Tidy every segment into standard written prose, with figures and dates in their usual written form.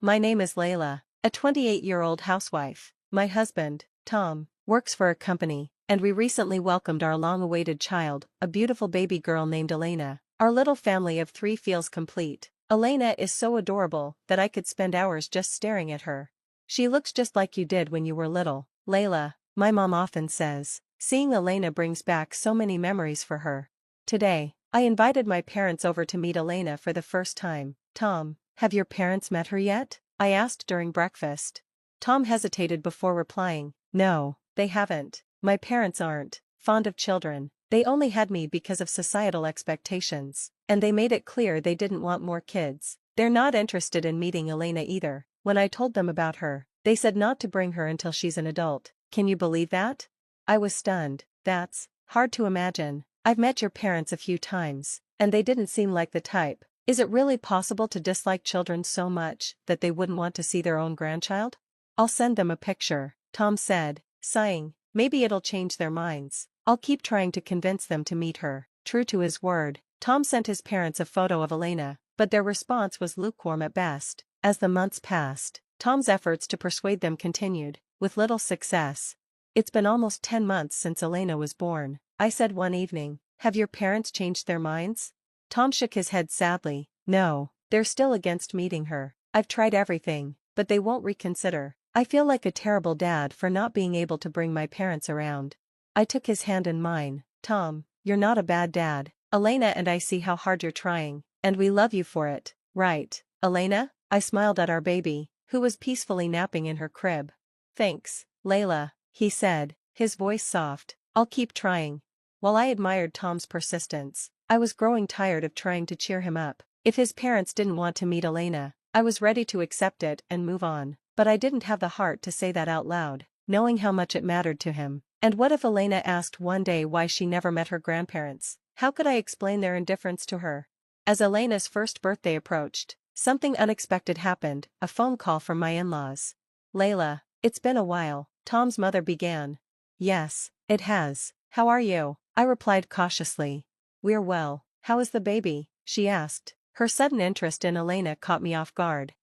My name is Layla, a 28-year-old housewife. My husband, Tom, works for a company, and we recently welcomed our long-awaited child, a beautiful baby girl named Elena. Our little family of 3 feels complete. Elena is so adorable that I could spend hours just staring at her. She looks just like you did when you were little, Layla, my mom often says. Seeing Elena brings back so many memories for her. Today, I invited my parents over to meet Elena for the first time. Tom, have your parents met her yet? I asked during breakfast. Tom hesitated before replying. No, they haven't. My parents aren't fond of children. They only had me because of societal expectations, and they made it clear they didn't want more kids. They're not interested in meeting Elena either. When I told them about her, they said not to bring her until she's an adult. Can you believe that? I was stunned. That's hard to imagine. I've met your parents a few times, and they didn't seem like the type. Is it really possible to dislike children so much that they wouldn't want to see their own grandchild? I'll send them a picture, Tom said, sighing. Maybe it'll change their minds. I'll keep trying to convince them to meet her. True to his word, Tom sent his parents a photo of Elena, but their response was lukewarm at best. As the months passed, Tom's efforts to persuade them continued, with little success. It's been almost 10 months since Elena was born, I said one evening. Have your parents changed their minds? Tom shook his head sadly. No, they're still against meeting her. I've tried everything, but they won't reconsider. I feel like a terrible dad for not being able to bring my parents around. I took his hand in mine. Tom, you're not a bad dad. Elena and I see how hard you're trying, and we love you for it. Right, Elena? I smiled at our baby, who was peacefully napping in her crib. Thanks, Layla, he said, his voice soft. I'll keep trying. While I admired Tom's persistence, I was growing tired of trying to cheer him up. If his parents didn't want to meet Elena, I was ready to accept it and move on. But I didn't have the heart to say that out loud, knowing how much it mattered to him. And what if Elena asked one day why she never met her grandparents? How could I explain their indifference to her? As Elena's first birthday approached, something unexpected happened, a phone call from my in-laws. Layla, it's been a while, Tom's mother began. Yes, it has. How are you? I replied cautiously. We're well. How is the baby? She asked. Her sudden interest in Elena caught me off guard.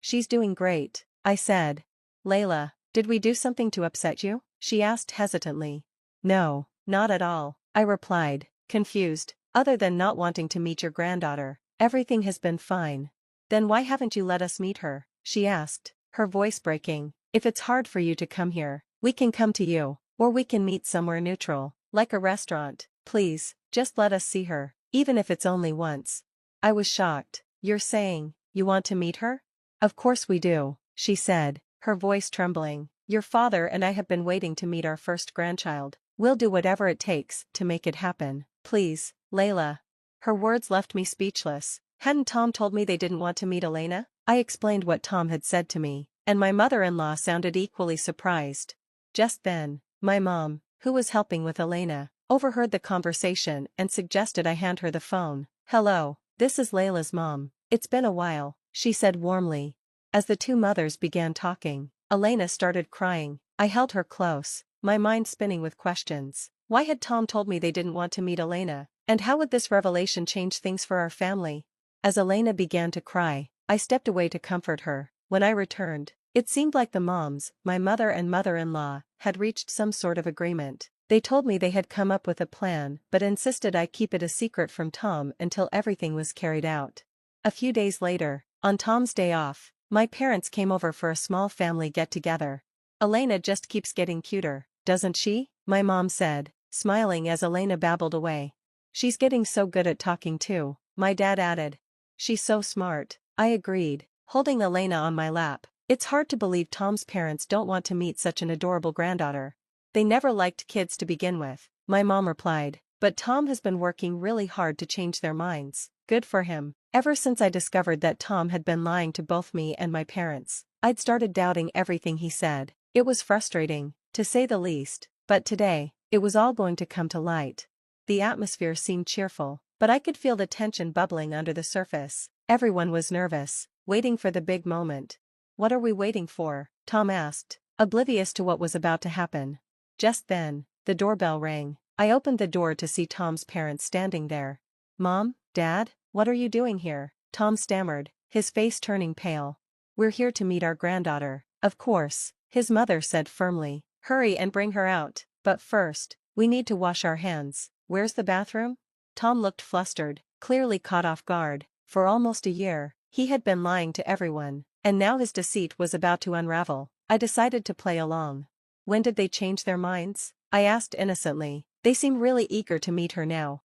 She's doing great, I said. Layla, did we do something to upset you? She asked hesitantly. No, not at all, I replied, confused. Other than not wanting to meet your granddaughter, everything has been fine. Then why haven't you let us meet her? She asked, her voice breaking. If it's hard for you to come here, we can come to you, or we can meet somewhere neutral, like a restaurant. Please, just let us see her, even if it's only once. I was shocked. You're saying, you want to meet her? Of course we do, she said, her voice trembling. Your father and I have been waiting to meet our first grandchild. We'll do whatever it takes to make it happen. Please, Layla. Her words left me speechless. Hadn't Tom told me they didn't want to meet Elena? I explained what Tom had said to me, and my mother-in-law sounded equally surprised. Just then, my mom, who was helping with Elena, overheard the conversation and suggested I hand her the phone. Hello, this is Layla's mom. It's been a while, she said warmly. As the two mothers began talking, Elena started crying. I held her close, my mind spinning with questions. Why had Tom told me they didn't want to meet Elena? And how would this revelation change things for our family? As Elena began to cry, I stepped away to comfort her. When I returned, it seemed like the moms, my mother and mother-in-law, had reached some sort of agreement. They told me they had come up with a plan but insisted I keep it a secret from Tom until everything was carried out. A few days later, on Tom's day off, my parents came over for a small family get-together. Elena just keeps getting cuter, doesn't she? My mom said, smiling as Elena babbled away. She's getting so good at talking too, my dad added. She's so smart, I agreed, holding Elena on my lap. It's hard to believe Tom's parents don't want to meet such an adorable granddaughter. They never liked kids to begin with, my mom replied, but Tom has been working really hard to change their minds. Good for him. Ever since I discovered that Tom had been lying to both me and my parents, I'd started doubting everything he said. It was frustrating, to say the least, but today, it was all going to come to light. The atmosphere seemed cheerful, but I could feel the tension bubbling under the surface. Everyone was nervous, waiting for the big moment. What are we waiting for? Tom asked, oblivious to what was about to happen. Just then, the doorbell rang. I opened the door to see Tom's parents standing there. Mom, Dad, what are you doing here? Tom stammered, his face turning pale. we're here to meet our granddaughter. Of course, his mother said firmly. Hurry and bring her out. But first, we need to wash our hands. Where's the bathroom? Tom looked flustered, clearly caught off guard. For almost a year, he had been lying to everyone, and now his deceit was about to unravel. I decided to play along. When did they change their minds? I asked innocently. They seem really eager to meet her now.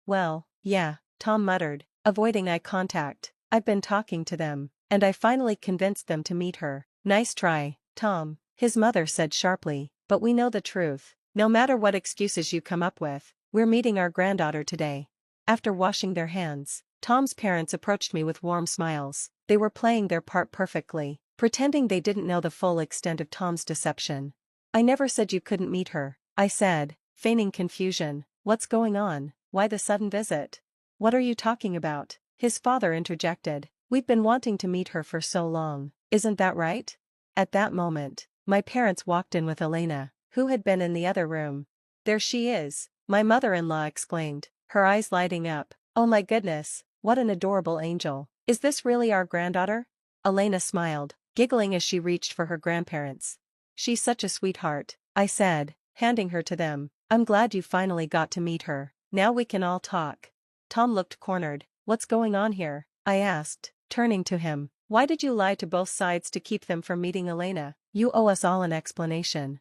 Well, yeah, Tom muttered, avoiding eye contact. I've been talking to them, and I finally convinced them to meet her. Nice try, Tom, his mother said sharply, but we know the truth. No matter what excuses you come up with, we're meeting our granddaughter today. After washing their hands, Tom's parents approached me with warm smiles. They were playing their part perfectly, pretending they didn't know the full extent of Tom's deception. I never said you couldn't meet her, I said, feigning confusion. What's going on? Why the sudden visit? What are you talking about? His father interjected. We've been wanting to meet her for so long, isn't that right? At that moment, my parents walked in with Elena, who had been in the other room. There she is, my mother-in-law exclaimed, her eyes lighting up. Oh my goodness, what an adorable angel. Is this really our granddaughter? Elena smiled, giggling as she reached for her grandparents. She's such a sweetheart, I said, handing her to them. I'm glad you finally got to meet her. Now we can all talk. Tom looked cornered. What's going on here? I asked, turning to him. Why did you lie to both sides to keep them from meeting Elena? You owe us all an explanation.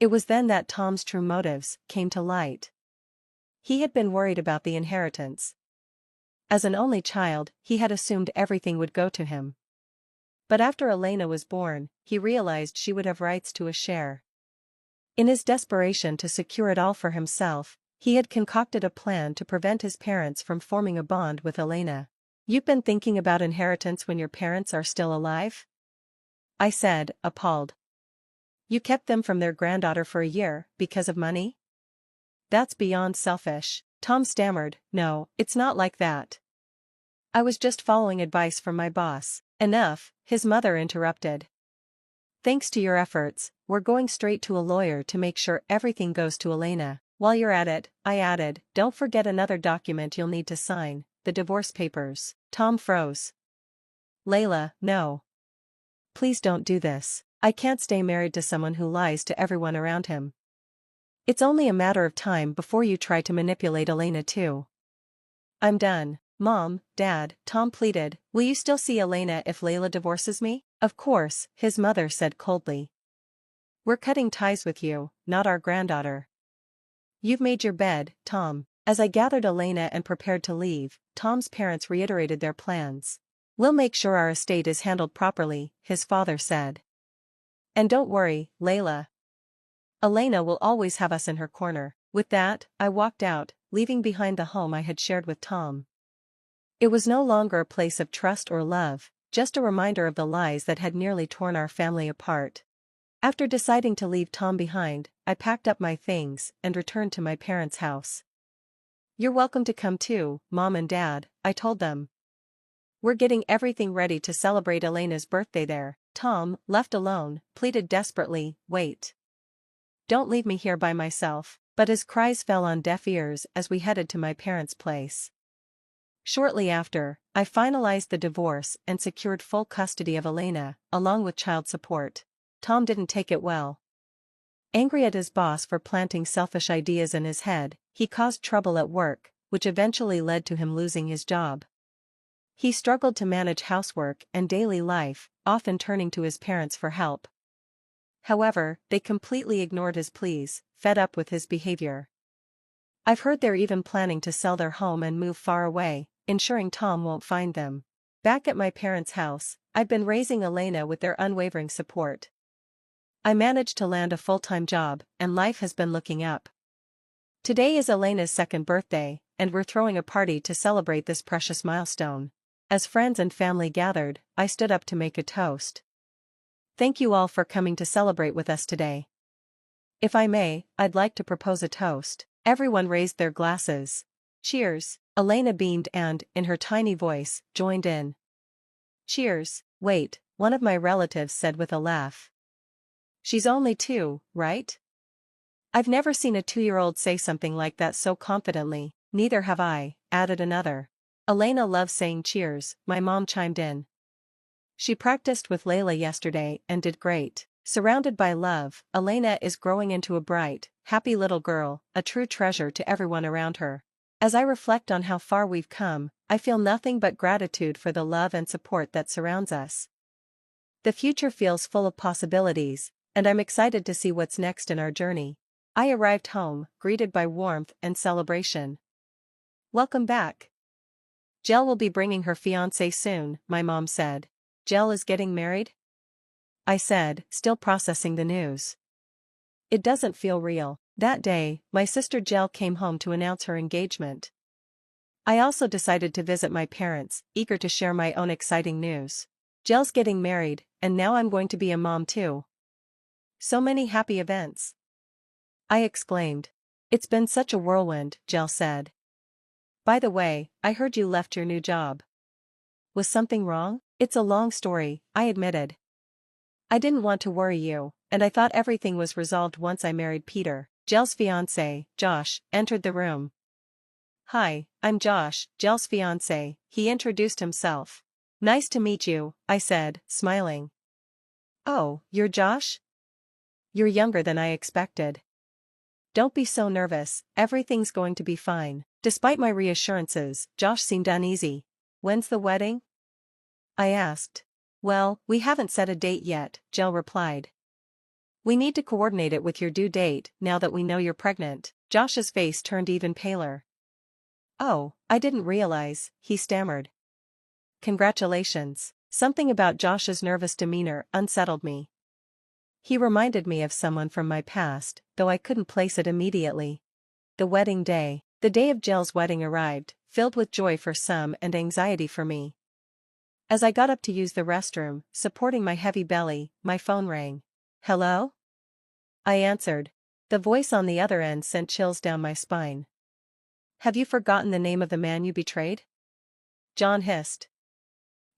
It was then that Tom's true motives came to light. He had been worried about the inheritance. As an only child, he had assumed everything would go to him. But after Elena was born, he realized she would have rights to a share. In his desperation to secure it all for himself, he had concocted a plan to prevent his parents from forming a bond with Elena. You've been thinking about inheritance when your parents are still alive? I said, appalled. You kept them from their granddaughter for a year, because of money? That's beyond selfish, Tom stammered. No, it's not like that. I was just following advice from my boss. Enough, his mother interrupted. Thanks to your efforts, we're going straight to a lawyer to make sure everything goes to Elena. While you're at it, I added, don't forget another document you'll need to sign, the divorce papers. Tom froze. Layla, no. Please don't do this. I can't stay married to someone who lies to everyone around him. It's only a matter of time before you try to manipulate Elena too. I'm done. Mom, Dad, Tom pleaded, will you still see Elena if Layla divorces me? Of course, his mother said coldly. We're cutting ties with you, not our granddaughter. You've made your bed, Tom. As I gathered Elena and prepared to leave, Tom's parents reiterated their plans. We'll make sure our estate is handled properly, his father said. And don't worry, Layla. Elena will always have us in her corner. With that, I walked out, leaving behind the home I had shared with Tom. It was no longer a place of trust or love, just a reminder of the lies that had nearly torn our family apart. After deciding to leave Tom behind, I packed up my things and returned to my parents' house. You're welcome to come too, Mom and Dad, I told them. We're getting everything ready to celebrate Elena's birthday there. Tom, left alone, pleaded desperately, wait. Don't leave me here by myself, but his cries fell on deaf ears as we headed to my parents' place. Shortly after, I finalized the divorce and secured full custody of Elena, along with child support. Tom didn't take it well. Angry at his boss for planting selfish ideas in his head, he caused trouble at work, which eventually led to him losing his job. He struggled to manage housework and daily life, often turning to his parents for help. However, they completely ignored his pleas, fed up with his behavior. I've heard they're even planning to sell their home and move far away, ensuring Tom won't find them. Back at my parents' house, I've been raising Elena with their unwavering support. I managed to land a full-time job, and life has been looking up. Today is Elena's second birthday, and we're throwing a party to celebrate this precious milestone. As friends and family gathered, I stood up to make a toast. Thank you all for coming to celebrate with us today. If I may, I'd like to propose a toast. Everyone raised their glasses. Cheers, Elena beamed and, in her tiny voice, joined in. Cheers, wait, one of my relatives said with a laugh. She's only 2, right? I've never seen a 2-year-old say something like that so confidently. Neither have I, added another. Elena loves saying cheers, my mom chimed in. She practiced with Layla yesterday and did great. Surrounded by love, Elena is growing into a bright, happy little girl, a true treasure to everyone around her. As I reflect on how far we've come, I feel nothing but gratitude for the love and support that surrounds us. The future feels full of possibilities, and I'm excited to see what's next in our journey. I arrived home, greeted by warmth and celebration. Welcome back. Jel will be bringing her fiancé soon, my mom said. Jel is getting married? I said, still processing the news. It doesn't feel real. That day, my sister Jel came home to announce her engagement. I also decided to visit my parents, eager to share my own exciting news. Jel's getting married, and now I'm going to be a mom too. So many happy events. I exclaimed. It's been such a whirlwind, Jel said. By the way, I heard you left your new job. Was something wrong? It's a long story, I admitted. I didn't want to worry you, and I thought everything was resolved once I married Peter. Jel's fiancé, Josh, entered the room. Hi, I'm Josh, Jel's fiancé, he introduced himself. Nice to meet you, I said, smiling. Oh, you're Josh? You're younger than I expected. Don't be so nervous, everything's going to be fine. Despite my reassurances, Josh seemed uneasy. When's the wedding? I asked. Well, we haven't set a date yet, Jel replied. We need to coordinate it with your due date now that we know you're pregnant. Josh's face turned even paler. Oh, I didn't realize, he stammered. Congratulations. Something about Josh's nervous demeanor unsettled me. He reminded me of someone from my past, though I couldn't place it immediately. The wedding day. The day of Jel's wedding arrived, filled with joy for some and anxiety for me. As I got up to use the restroom, supporting my heavy belly, my phone rang. Hello? I answered. The voice on the other end sent chills down my spine. Have you forgotten the name of the man you betrayed? John hissed.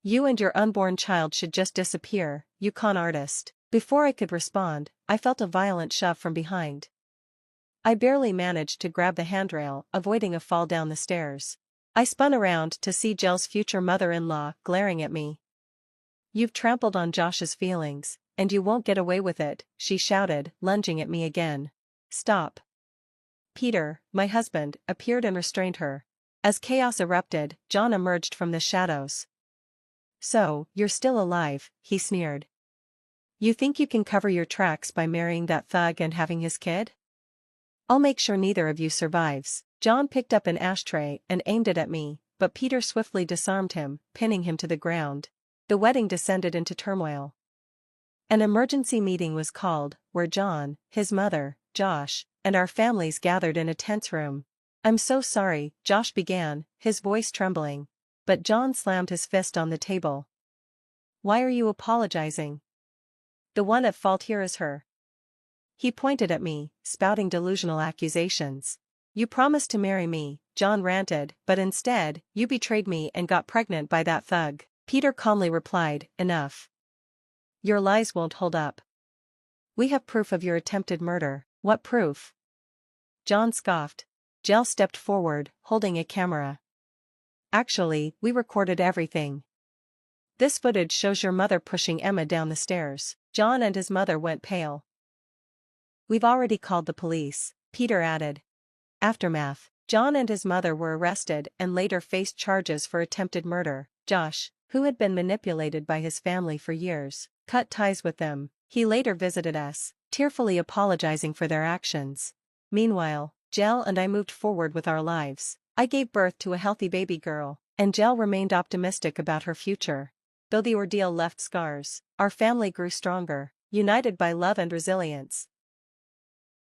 You and your unborn child should just disappear, you con artist. Before I could respond, I felt a violent shove from behind. I barely managed to grab the handrail, avoiding a fall down the stairs. I spun around to see Jel's future mother-in-law glaring at me. You've trampled on Josh's feelings, and you won't get away with it, she shouted, lunging at me again. Stop. Peter, my husband, appeared and restrained her. As chaos erupted, John emerged from the shadows. So, you're still alive, he sneered. You think you can cover your tracks by marrying that thug and having his kid? I'll make sure neither of you survives. John picked up an ashtray and aimed it at me, but Peter swiftly disarmed him, pinning him to the ground. The wedding descended into turmoil. An emergency meeting was called, where John, his mother, Josh, and our families gathered in a tense room. I'm so sorry, Josh began, his voice trembling. But John slammed his fist on the table. Why are you apologizing? The one at fault here is her. He pointed at me, spouting delusional accusations. You promised to marry me, John ranted, but instead, you betrayed me and got pregnant by that thug. Peter calmly replied, enough. Your lies won't hold up. We have proof of your attempted murder. What proof? John scoffed. Jel stepped forward, holding a camera. Actually, we recorded everything. This footage shows your mother pushing Emma down the stairs. John and his mother went pale. We've already called the police, Peter added. Aftermath. John and his mother were arrested and later faced charges for attempted murder. Josh, who had been manipulated by his family for years, cut ties with them. He later visited us, tearfully apologizing for their actions. Meanwhile, Jel and I moved forward with our lives. I gave birth to a healthy baby girl, and Jel remained optimistic about her future. Though the ordeal left scars, our family grew stronger, united by love and resilience.